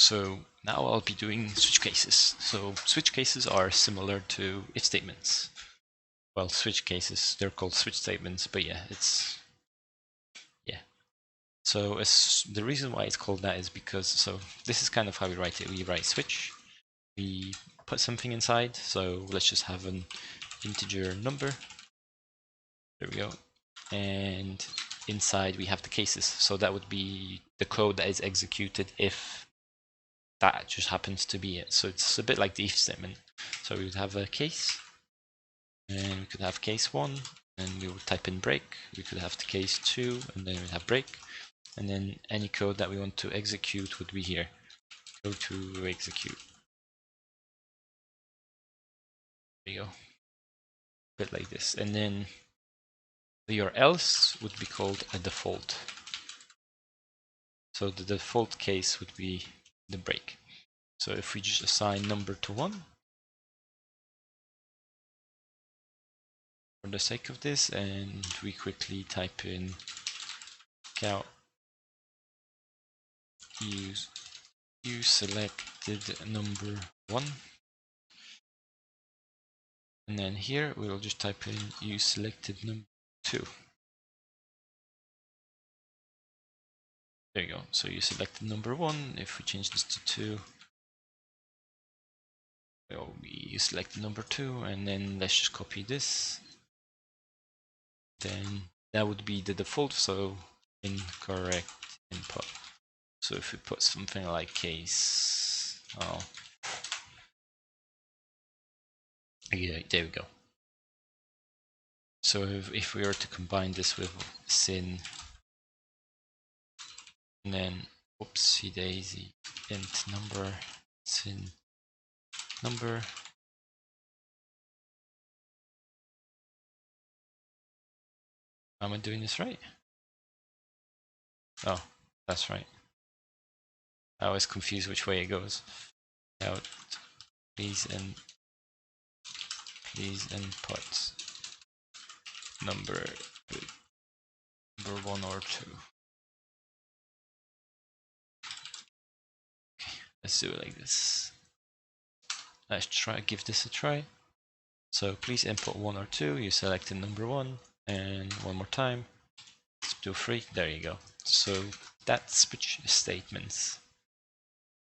So now I'll be doing switch cases. So switch cases are similar to if statements. Well, switch cases, they're called switch statements, but yeah, So the reason why it's called that is because, so this is kind of how we write it. We write switch, we put something inside, so let's just have an integer number. There we go. And inside we have the cases. So that would be the code that is executed if that just happens to be it. So it's a bit like the if statement. So we would have a case, and we could have case 1, and we would type in break. We could have the case 2, and then we'd have break. And then any code that we want to execute would be here. Go to execute. There you go. A bit like this. And then your else would be called a default. So the default case would be the break. So if we just assign number to 1, for the sake of this, and we quickly type in count you selected number 1, and then here we will just type in you selected number 2. There you go. So you selected number 1. If we change this to 2, you select number 2, and then let's just copy this. Then that would be the default, so incorrect input. So if we put something like case, yeah, there we go. So if we were to combine this with sin, and then whoopsie daisy, int number, sin number, am I doing this right? Oh, that's right. I always confuse which way it goes. Out, please input number 1 or 2. Let's do it like this. Let's give this a try. So please input 1 or 2. You selected number 1, and one more time. Let's do 3. There you go. So that's switch statements.